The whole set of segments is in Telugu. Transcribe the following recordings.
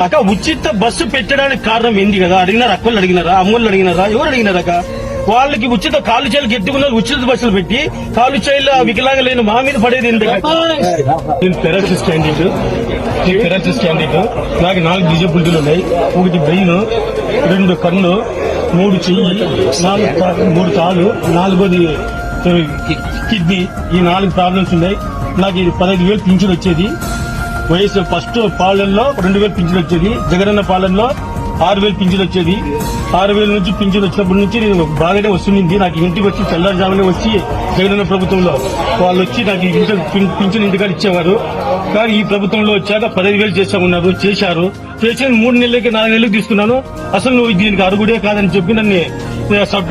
అక్క ఉచిత బస్సు పెట్టడానికి కారణం ఏంది కదా? అడిగినారు, అక్కలు అడిగినారా, అమ్మోళ్ళు అడిగినారా, ఎవరు అడిగినారక్క? వాళ్ళకి ఉచిత కాలు చేలు ఎత్తుకున్న ఉచిత బస్సులు పెట్టి కాలు చేయిల వికలాంగులైన మా మీద పడేది ఎందుకు? నేను పెరాలసిస్ క్యాండిడేట్. నాకు 4 డిజబిలిటీలు ఉన్నాయి. 1 బ్రెయిన్, 2 కన్ను, 3 చెయ్యి, 3 కాలు, 4ది కిడ్నీ. ఈ 4 ప్రాబ్లమ్స్ ఉన్నాయి. నాకు 15,000 పింఛన్ వచ్చేది. వయసు ఫస్ట్ పాలనలో 2,000 పింఛన్ వచ్చేది. జగనన్న పాలనలో 6,000 పింఛన్ వచ్చేది. 6,000 నుంచి పింఛన్ వచ్చినప్పటి నుంచి నేను బాగానే వస్తుంది. నాకు ఇంటికి వచ్చి తెల్లారుజామునే వచ్చి జగనన్న ప్రభుత్వంలో వాళ్ళు వచ్చి నాకు పింఛన్ ఇంటికాడ ఇచ్చేవారు. కానీ ఈ ప్రభుత్వంలో వచ్చాక 15,000 చేశామన్నారు. చేసిన 3 నెలలకి 4 నెలలకు తీసుకున్నాను. అసలు నువ్వు దీనికి అరుగుడే కాదని చెప్పి నన్ను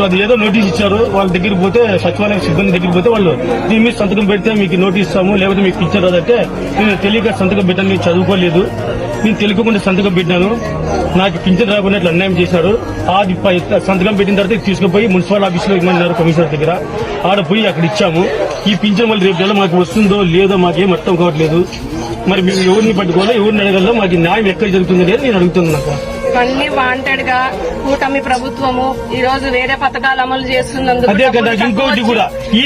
అది ఏదో నోటీస్ ఇచ్చారు. వాళ్ళ దగ్గరికి పోతే, సచివాలయం సిబ్బంది దగ్గరికి పోతే వాళ్ళు దీని మీద సంతకం పెడితే మీకు నోటీస్ ఇస్తాము, లేకపోతే మీకు పింఛన్ రాదంటే నేను తెలియక సంతకం పెట్టాను. నేను చదువుకోలేదు, నేను తెలియకుండా సంతకం పెట్టాను. నాకు పింఛన్ రాకుండా ఇట్లా అన్యాయం చేశారు. అది సంతకం పెట్టిన తర్వాత తీసుకుపోయి మున్సిపల్ ఆఫీసులో ఇమ్మన్నారు, కమిషనర్ దగ్గర. ఆడ పోయి అక్కడ ఇచ్చాము. ఈ పింఛన్ మళ్ళీ రేపు నెల మాకు వస్తుందో లేదో మాకేం అర్థం కావట్లేదు. మరి మేము ఎవరిని పట్టుకోవాలో, ఎవరిని అడగాలో, మాకు న్యాయం ఎక్కడ జరుగుతుంది అనేది నేను అడుగుతున్నాను. నాకు మళ్ళీ వాంటెడ్ గా కూటమి ప్రభుత్వము ఈ రోజు వేరే పథకాలు అమలు చేస్తున్నందుకు, అదే కదా ఇంకోటి కూడా ఈ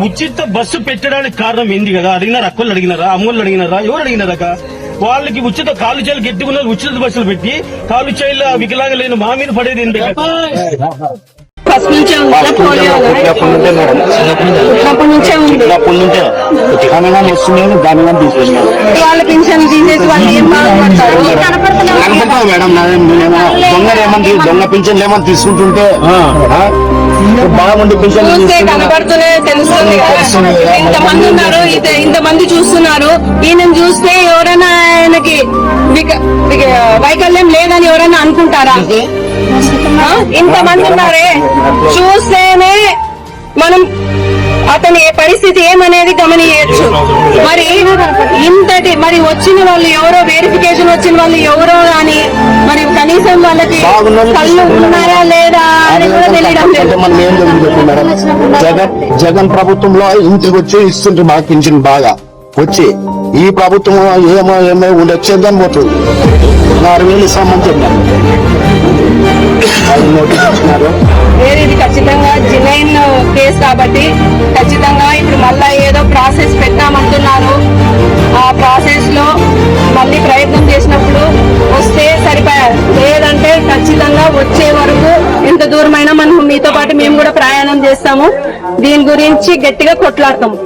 ఉచిత బస్సు పెట్టడానికి కారణం ఏంది కదా? అడిగినారు, అక్కలు అడిగినారా, అమ్మోళ్ళు అడిగినారా, ఎవరు అడిగినారక్క? వాళ్ళకి ఉచిత కాలు చేలు ఎత్తుకున్న ఉచిత బస్సులు పెట్టి కాలు చేయిల వికలాంగులైన మా మీద పడేది ఎందుకు? ఫస్ట్ నుంచే ఉంది పోలియో, చిన్నప్పటి నుంచే ఉంది. వాళ్ళ పింఛన్ తీసేసి వాళ్ళు ఏం బాగుపడతారు? దొంగ పింఛన్లు ఏమని తీసుకుంటుంటే బాగుండి పింఛన్ చూస్తే కనపడుతూనే తెలుస్తుంది కదా. ఇంతమంది ఉన్నారు, ఇంతమంది చూస్తున్నారు. ఈయన చూస్తే ఎవరైనా ఆయనకి వైకల్యం లేదని ఎవరైనా అనుకుంటారా? ఇంతమంది ఉన్నారే, చూస్తేనే మనం అతని పరిస్థితి ఏమనేది గమనించచ్చు. మరి వచ్చిన వాళ్ళు ఎవరో, వెరిఫికేషన్ వచ్చిన వాళ్ళు ఎవరో గాని మరి కనీసం వాళ్ళకి కళ్ళు ఉన్నాయా లేదా అని కూడా తెలియడం లేదు. జగన్ ప్రభుత్వంలో ఇంటికి వచ్చి ఇస్తుంటే మాకు పింఛన్ బాగా వచ్చి, ఈ ప్రభుత్వం ఏమో ఉండొచ్చేద్దాం పోతుంది. 6,000 ఇస్తామని చెప్పాను. ఇది ఖచ్చితంగా జినైన్ కేసు కాబట్టి ఖచ్చితంగా ఇప్పుడు మళ్ళా ఏదో ప్రాసెస్ పెట్టామంటున్నారు. ఆ ప్రాసెస్ లో మళ్ళీ ప్రయత్నం చేసినప్పుడు వస్తే సరిపోయారు, లేదంటే ఖచ్చితంగా వచ్చే వరకు ఎంత దూరమైనా మనం మీతో పాటు మేము కూడా ప్రయాణం చేస్తాము. దీని గురించి గట్టిగా కొట్లాడతాము.